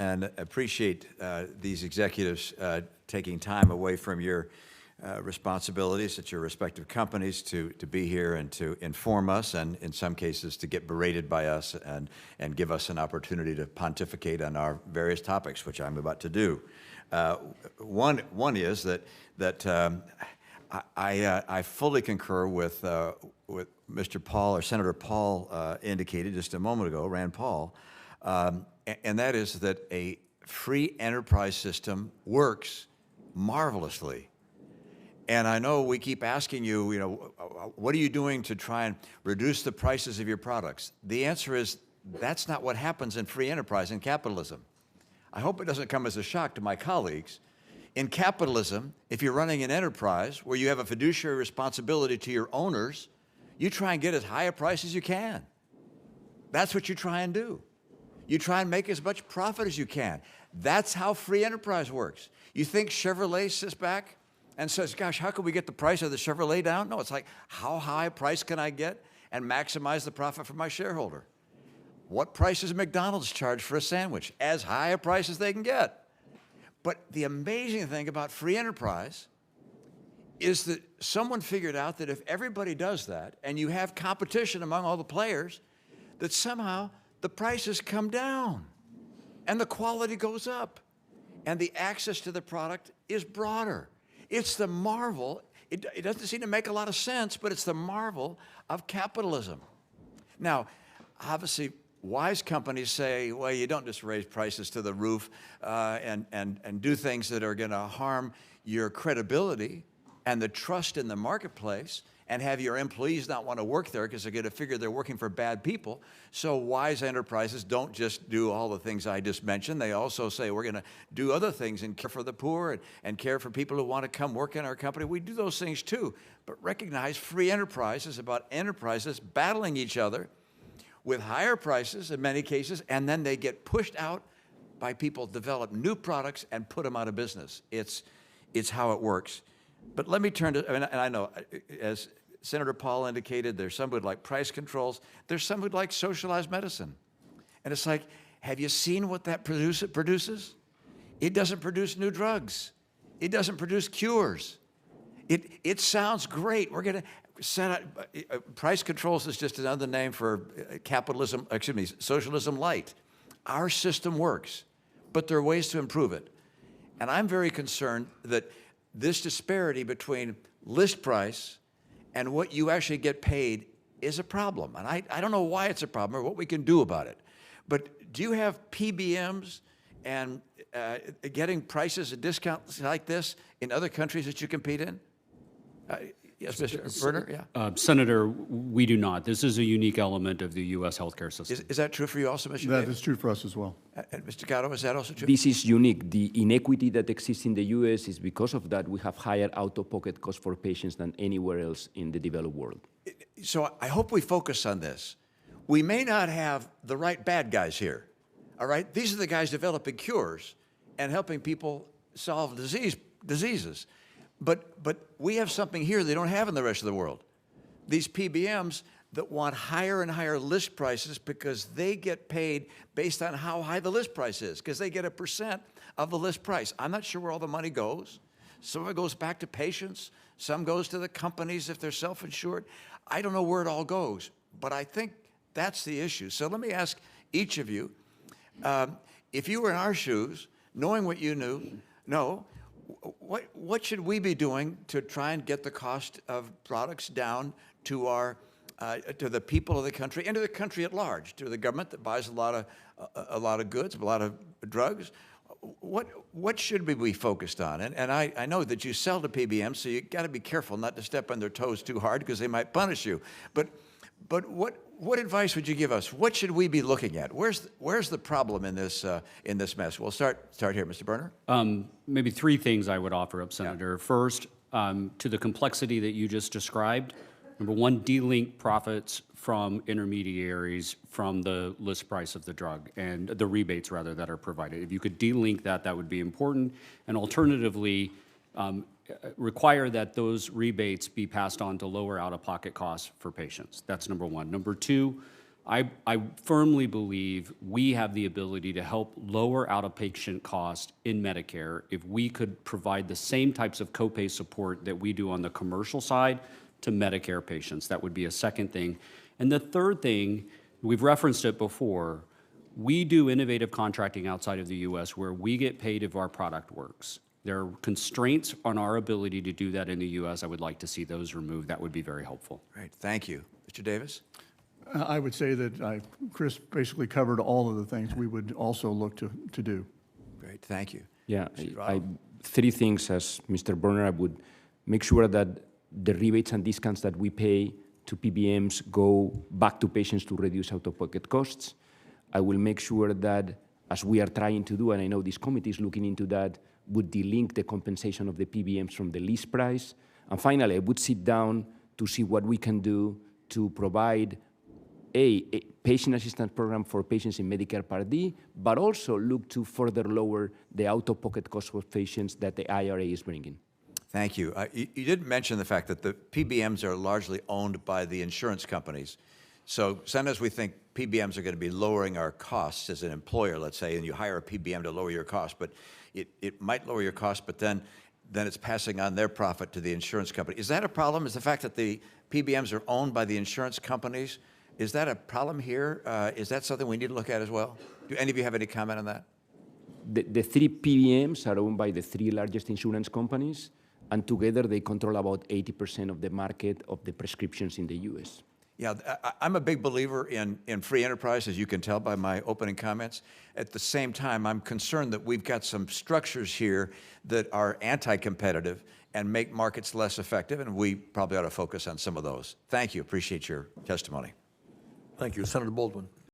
and appreciate these executives taking time away from your responsibilities at your respective companies to be here and to inform us, and in some cases to get berated by us and give us an opportunity to pontificate on our various topics, which I'm about to do. One is that I fully concur with Mr. Paul, or Senator Paul indicated just a moment ago, Rand Paul, and that is that a free enterprise system works marvelously. And I know we keep asking you, what are you doing to try and reduce the prices of your products? The answer is that's not what happens in free enterprise and capitalism. I hope it doesn't come as a shock to my colleagues. In capitalism, if you're running an enterprise where you have a fiduciary responsibility to your owners, you try and get as high a price as you can. That's what you try and do. You try and make as much profit as you can. That's how free enterprise works. You think Chevrolet sits back and says, gosh, how can we get the price of the Chevrolet down? No, it's like, how high a price can I get and maximize the profit for my shareholder? What price does McDonald's charge for a sandwich? As high a price as they can get. But the amazing thing about free enterprise is that someone figured out that if everybody does that and you have competition among all the players, that somehow the prices come down and the quality goes up and the access to the product is broader. It's the marvel, it doesn't seem to make a lot of sense, but it's the marvel of capitalism. Now, obviously, wise companies say, well, you don't just raise prices to the roof and do things that are going to harm your credibility and the trust in the marketplace and have your employees not want to work there because they're going to figure they're working for bad people. So wise enterprises don't just do all the things I just mentioned. They also say we're going to do other things and care for the poor and care for people who want to come work in our company. We do those things too. But recognize free enterprise is about enterprises battling each other with higher prices in many cases, and then they get pushed out by people develop new products and put them out of business. It's how it works. But let me turn to, and I know, as Senator Paul indicated, there's some who'd like price controls. There's some who'd like socialized medicine. And it's like, have you seen what that produces? It doesn't produce new drugs. It doesn't produce cures. It sounds great. We're going to set out, price controls is just another name for capitalism, socialism light. Our system works, but there are ways to improve it. And I'm very concerned that this disparity between list price and what you actually get paid is a problem. And I don't know why it's a problem or what we can do about it. But do you have PBMs and getting prices and discounts like this in other countries that you compete in? Yes, Mr. Berner, yeah. Senator, we do not. This is a unique element of the U.S. healthcare system. Is that true for you also, Mr. That Davis? is true for us as well. And Mr. Gatto, is that also true? This is unique. The inequity that exists in the U.S. is because of that we have higher out-of-pocket costs for patients than anywhere else in the developed world. So I hope we focus on this. We may not have the right bad guys here, all right? These are the guys developing cures and helping people solve diseases. But we have something here they don't have in the rest of the world. These PBMs that want higher and higher list prices because they get paid based on how high the list price is, because they get a % of the list price. I'm not sure where all the money goes. Some of it goes back to patients. Some goes to the companies if they're self-insured. I don't know where it all goes, but I think that's the issue. So let me ask each of you, if you were in our shoes, knowing what you know, what should we be doing to try and get the cost of products down to to the people of the country and to the country at large, to the government that buys a lot of goods, a lot of drugs? What should we be focused on? And I know that you sell to PBM, so you got to be careful not to step on their toes too hard because they might punish you. But what advice would you give us? What should we be looking at? Where's the problem in this mess? We'll start here, Mr. Berner. Maybe three things I would offer up, Senator. Yeah. First, to the complexity that you just described. Number one, delink profits from intermediaries from the list price of the drug and the rebates, rather, that are provided. If you could delink that, that would be important. And alternatively, require that those rebates be passed on to lower out-of-pocket costs for patients. That's number one. Number two, I firmly believe we have the ability to help lower out-of-patient cost in Medicare if we could provide the same types of copay support that we do on the commercial side to Medicare patients. That would be a second thing. And the third thing, we've referenced it before, we do innovative contracting outside of the U.S. where we get paid if our product works. There are constraints on our ability to do that in the U.S. I would like to see those removed. That would be very helpful. Great, thank you. Mr. Davis? I would say that Chris basically covered all of the things we would also look to do. Great, thank you. Yeah, three things as Mr. Berner. I would make sure that the rebates and discounts that we pay to PBMs go back to patients to reduce out-of-pocket costs. I will make sure that, as we are trying to do, and I know this committee is looking into that, would delink the compensation of the PBMs from the list price. And finally, I would sit down to see what we can do to provide a patient assistance program for patients in Medicare Part D, but also look to further lower the out-of-pocket cost for patients that the IRA is bringing. Thank you. You did mention the fact that the PBMs are largely owned by the insurance companies. So sometimes we think PBMs are going to be lowering our costs as an employer, let's say, and you hire a PBM to lower your cost, but it might lower your cost, but then it's passing on their profit to the insurance company. Is that a problem? Is the fact that the PBMs are owned by the insurance companies, is that a problem here? Is that something we need to look at as well? Do any of you have any comment on that? The three PBMs are owned by the three largest insurance companies, and together they control about 80% of the market of the prescriptions in the U.S. Yeah, I'm a big believer in free enterprise, as you can tell by my opening comments. At the same time, I'm concerned that we've got some structures here that are anti-competitive and make markets less effective, and we probably ought to focus on some of those. Thank you. Appreciate your testimony. Thank you. Senator Baldwin.